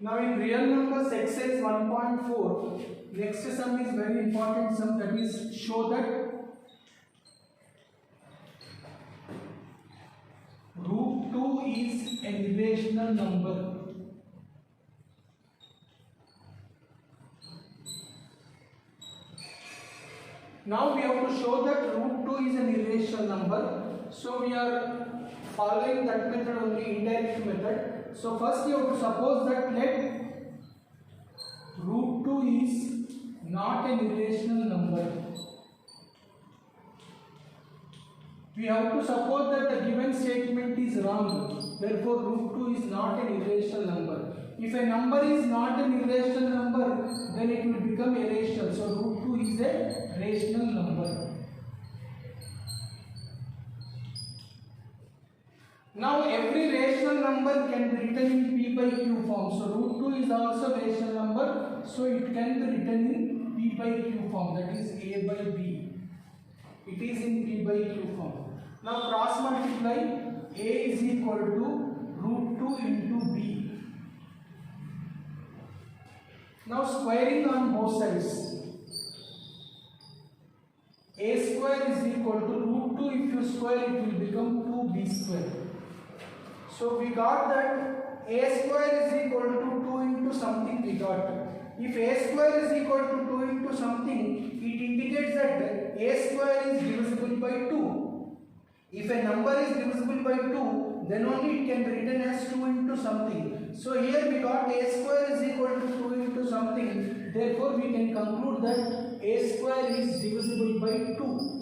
Now in real numbers exercise 1.4, next sum is very important sum, that is show that root 2 is an irrational number. Now we have to show that root 2 is an irrational number. So we are following that method only, indirect method. So first you have to suppose that let root 2 is not an irrational number. We have to suppose that the given statement is wrong. Therefore root 2 is not an irrational number. If a number is not an irrational number, then it will become irrational. So root 2 is a rational number. Now every rational number can be written in p by q form. So root 2 is also a rational number. So it can be written in p by q form. That is a by b. It is in p by q form. Now cross multiply. A is equal to root 2 into b. Now squaring on both sides. A square is equal to root 2. If you square it will become 2b square. So we got that a square is equal to 2 into something we got. If a square is equal to 2 into something, it indicates that a square is divisible by 2. If a number is divisible by 2, then only it can be written as 2 into something. So here we got a square is equal to 2 into something. Therefore we can conclude that a square is divisible by 2.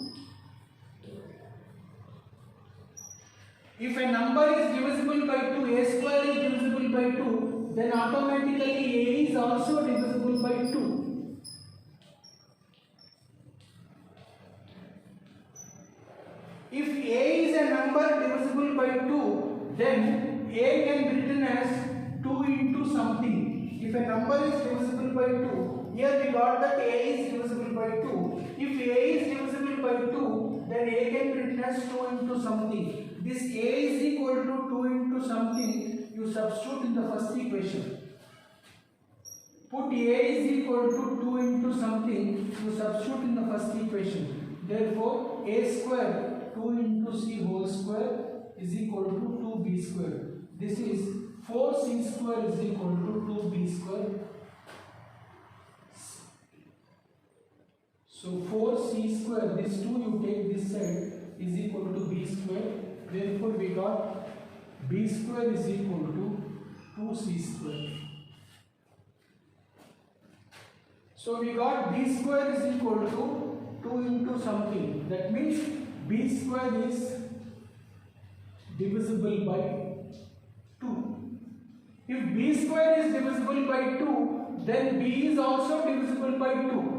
If a number is divisible by 2, a square is divisible by 2, then automatically a is also divisible by 2. If a is a number divisible by 2, then a can be written as 2 into something. If a number is divisible by 2, here we got that a is divisible by 2. If a is divisible by 2, then a can be written as 2 into something. This a is equal to 2 into something, you substitute in the first equation. Put a is equal to 2 into something, you substitute in the first equation. Therefore, a square 2 into c whole square is equal to 2b square. This is 4c square is equal to 2b square. So 4c square, this 2 you take this side, is equal to b square. Therefore we got b square is equal to 2c square. So we got b square is equal to 2 into something. That means b square is divisible by 2. If b square is divisible by 2, then b is also divisible by 2.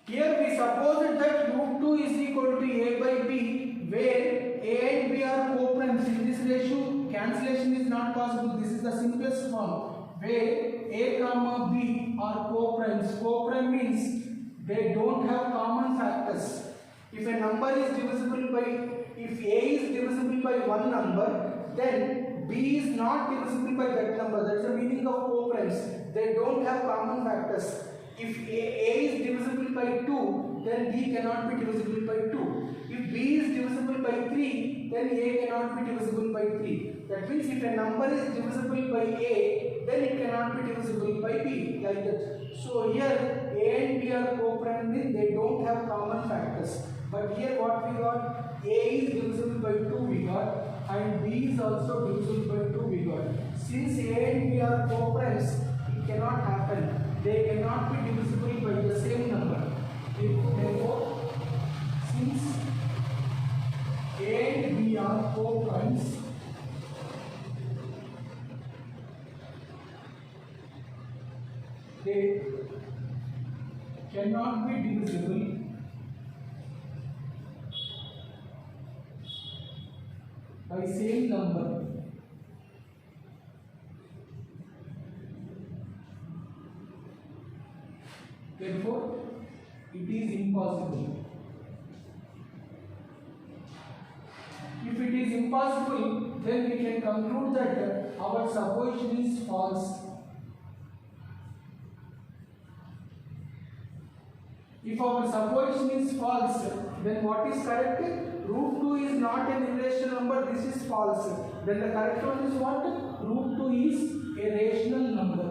Here we suppose that root 2 is equal to a by b, where a and b are co-primes. In this ratio, cancellation is not possible. This is the simplest form, where a comma b are co-primes. Co-prime means they don't have common factors. If a number is divisible by, if a is divisible by one number, then b is not divisible by that number. That's the meaning of co-primes. They don't have common factors. If a is divisible by 2, then b cannot be divisible by 2. If b is divisible by 3, then a cannot be divisible by 3. That means if a number is divisible by a, then it cannot be divisible by b, like that. So here a and b are co-prime, means they don't have common factors. But here what we got, a is divisible by 2 we got, and b is also divisible by 2 we got. Since a and b are co-primes, it cannot happen. They cannot be divisible by the same number. Therefore, since a and b are co-primes, they cannot be divisible by same number. Therefore, it is impossible. If it impossible, then we can conclude that our supposition is false. If our supposition is false, then what is correct? Root 2 is not an irrational number, this is false. Then the correct one is what? Root 2 is a rational number.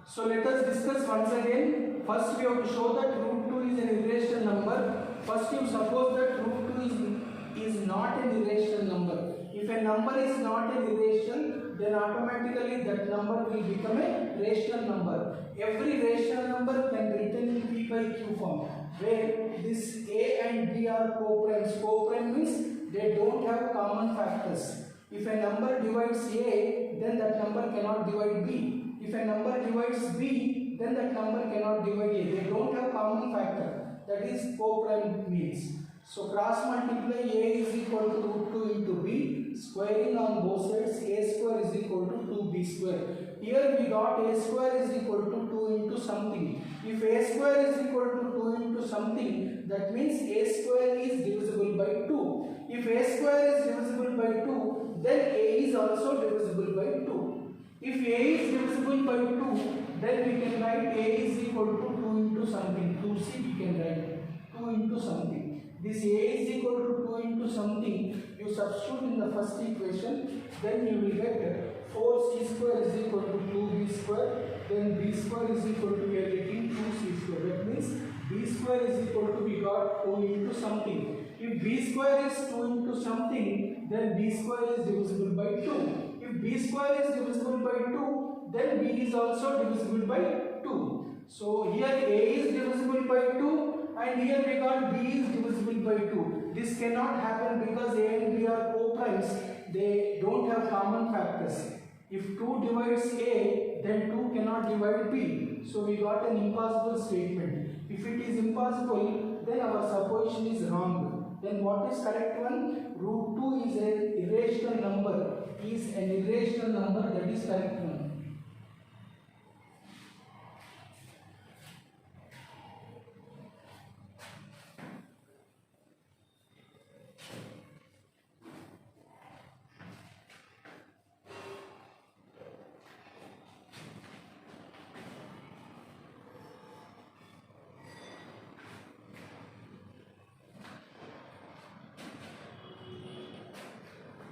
So let us discuss once again. First we have to show that root 2 is an irrational number. First you suppose that root 2 is not an irrational number. If a number is not an irrational, then automatically that number will become a rational number. Every rational number can be written in P by Q form, where this A and B are co-primes. Co-prime means they don't have common factors. If a number divides A, then that number cannot divide B. If a number divides B, then that number cannot divide A. They don't have common factor. That is co-prime means. So cross multiply A is equal to root 2 into B. Squaring on both sides, A square is equal to 2B square. Here we got A square is equal to 2 into something. If A square is equal to 2 into something, that means A square is divisible by 2. If A square is divisible by 2, then A is also divisible by 2. If A is divisible by 2, then we can write A is equal to 2 into something. 2C we can write 2 into something. This A is equal to 2 into something. You substitute in the first equation, then you will get 4C square is equal to 2B square. Then B square is equal to, we are getting 2C square. That means B square is equal to, we got 2 into something. If B square is 2 into something, then B square is divisible by 2. If B square is divisible by 2, then B is also divisible by 2. So here A is divisible by 2 and here we got B is divisible by 2. This cannot happen because A and B are co-primes. They don't have common factors. If 2 divides A, then 2 cannot divide B. So we got an impossible statement. If it is impossible, then our supposition is wrong. Then what is correct one? Root 2 is an irrational number. Is an irrational number, that is correct one.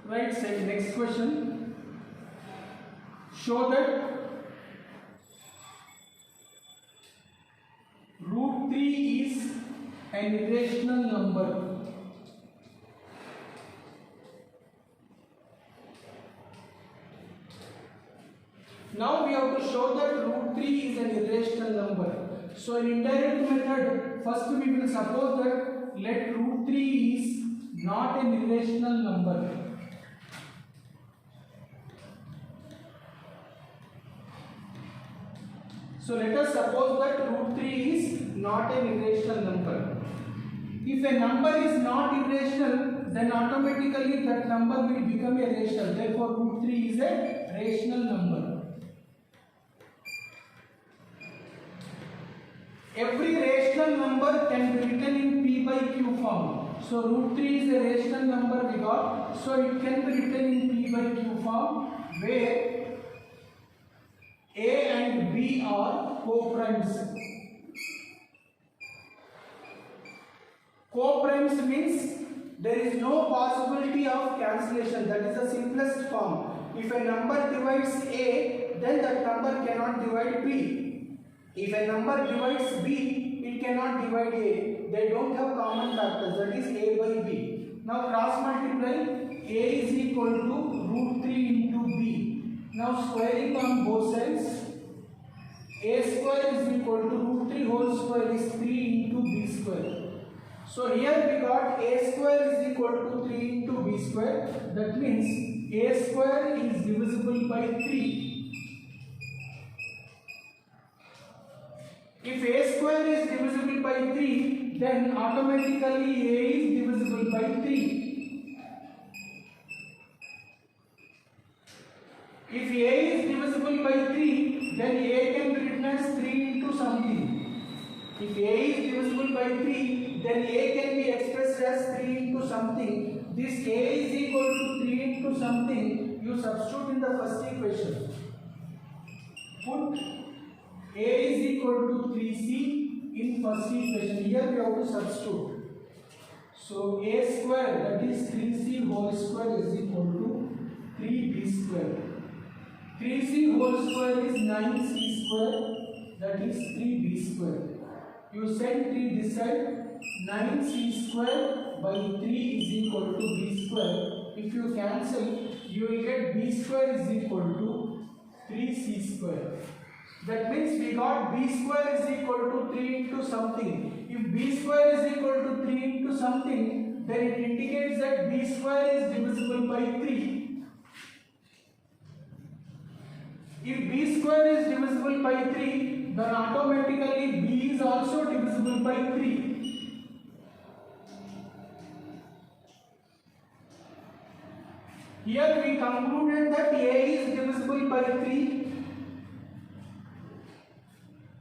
Right side, next question. Show that root 3 is an irrational number. Now we have to show that root 3 is an irrational number. So in indirect method, first we will suppose that let root 3 is not an irrational number. So let us suppose that root 3 is not an irrational number. If a number is not irrational, then automatically that number will become a rational. Therefore root 3 is a rational number. Every rational number can be written in P by Q form. So root 3 is a rational number we got. So it can be written in P by Q form where A and B are co-primes. Co-primes means there is no possibility of cancellation. That is the simplest form. If a number divides A, then that number cannot divide B. If a number divides B, it cannot divide A. They don't have common factors. That is A by B. Now cross multiply. A is equal to root 3 into B. Now squaring on both sides, A square is equal to root 3 whole square is 3 into B square. So here we got A square is equal to 3 into B square. That means A square is divisible by 3. If A square is divisible by 3, then automatically A is divisible by 3. If A is divisible by 3, then A can be written as 3 into something. If A is divisible by 3, then A can be expressed as 3 into something. This A is equal to 3 into something. You substitute in the first equation. Put A is equal to 3C in first equation. Here we have to substitute. So A square, that is 3C whole square, is equal to 3B square. 3C whole square is 9C square, that is 3B square. You send 3 this side, 9C square by 3 is equal to B square. If you cancel, you will get B square is equal to 3C square. That means we got B square is equal to 3 into something. If B square is equal to 3 into something, then it indicates that B square is divisible by 3. If B square is divisible by 3, then automatically B is also divisible by 3. Here we concluded that A is divisible by 3.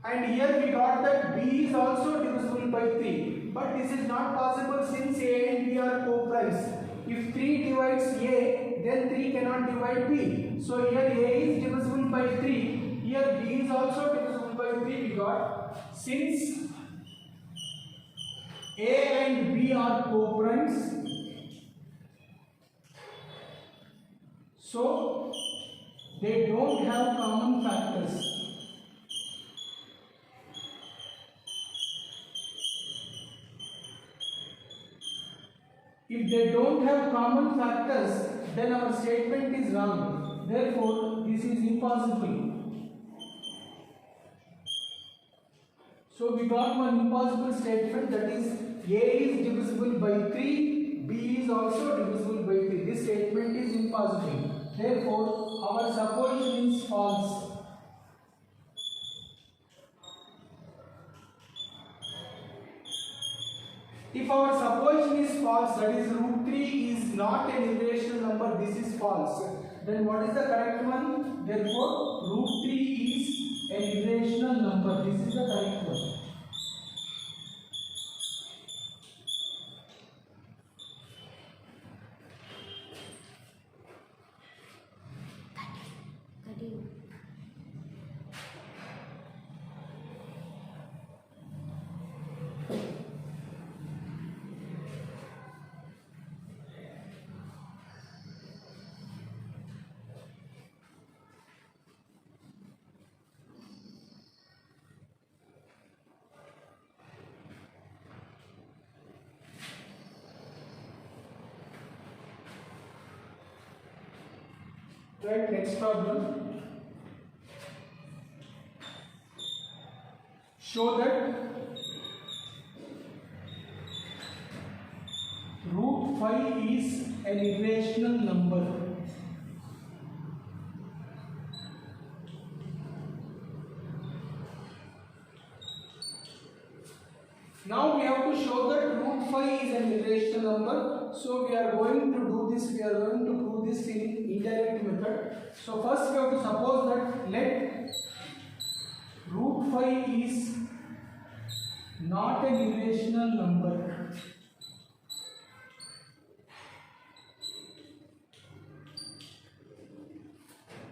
And here we got that B is also divisible by 3. But this is not possible since A and B are co-primes. If 3 divides A, then 3 cannot divide B. So here A is divisible by 3. Here B is also divisible by 3. We got, since A and B are co-primes, so they don't have common factors. If they don't have common factors, then our statement is wrong. Therefore, this is impossible. So we got one impossible statement, that is A is divisible by 3, B is also divisible by 3. This statement is impossible. Therefore, our supposition is false. If our supposition is false, that is root 3 is not an irrational number, this is false. Then what is the correct one? Therefore, root 3 is an irrational number. This is the correct one. Right, next problem. Show that root 5 is an irrational number. Now we have to show that root 5 is an irrational number. So we are going to do this, we are going to prove this in indirect method. So first we have to suppose that let root 5 is not an irrational number.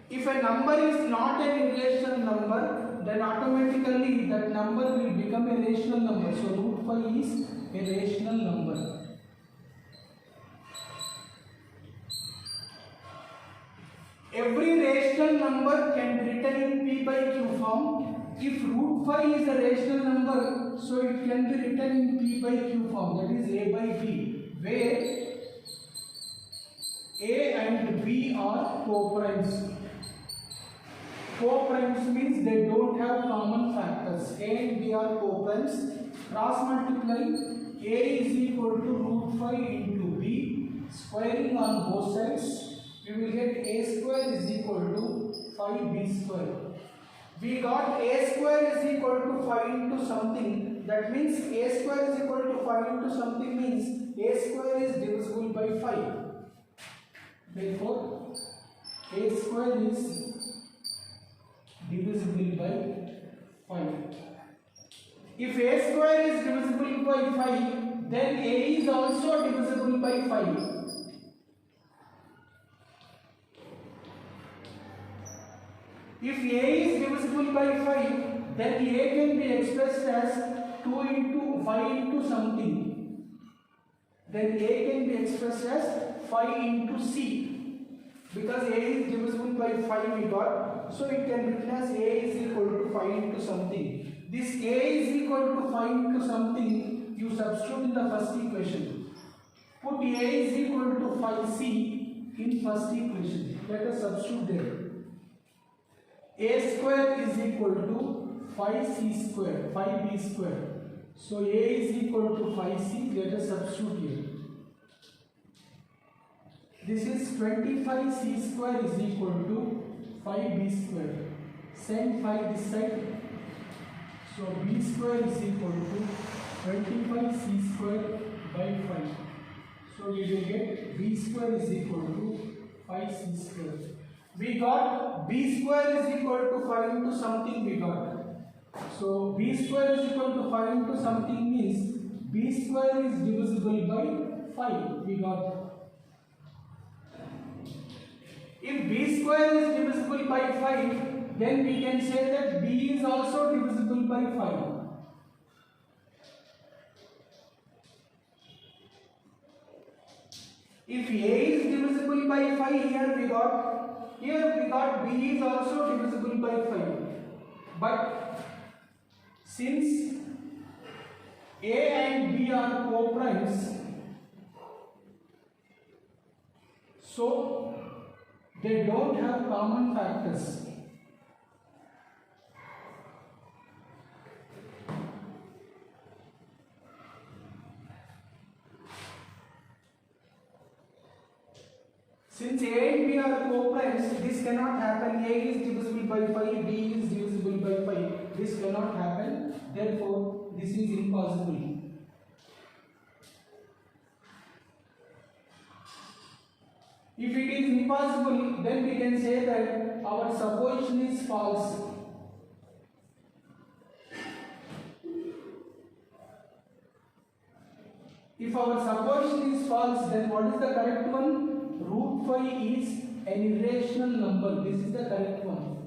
If a number is not an irrational number, then automatically that number will become a rational number. So root 5 is a rational number. Every rational number can be written in P by Q form. If root 5 is a rational number, so it can be written in P by Q form, that is A by B, where A and B are co-primes. Co-primes means they don't have common factors. A and B are co-primes. Cross multiply, A is equal to root 5 into B, squaring on both sides. We will get A square is equal to 5B square. We got A square is equal to 5 into something. That means A square is equal to 5 into something means A square is divisible by 5. Therefore, A square is divisible by 5. If A square is divisible by 5, then A is also divisible by 5. If A is divisible by 5, then A can be expressed as 2 into 5 into something. Then A can be expressed as 5 into C. Because A is divisible by 5 we got, so it can be written as A is equal to 5 into something. This A is equal to 5 into something, you substitute in the first equation. Put A is equal to 5C in first equation. Let us substitute there. A square is equal to 5C square, 5B square. So A is equal to 5C, let us substitute here. This is 25C square is equal to 5B square. Send 5 this side. So B square is equal to 25C square by 5. So we will get B square is equal to 5C square. We got B square is equal to 5 into something we got. So B square is equal to 5 into something means B square is divisible by 5 we got. If B square is divisible by 5, then we can say that B is also divisible by 5. If A is divisible by 5, here we got B is also divisible by 5. But since A and B are co-primes, so they don't have common factors. Since A and B are co-primes, this cannot happen. A is divisible by 5, B is divisible by 5. This cannot happen. Therefore, this is impossible. If it is impossible, then we can say that our supposition is false. If our supposition is false, then what is the correct one? Root 5 is an irrational number. This is the correct one.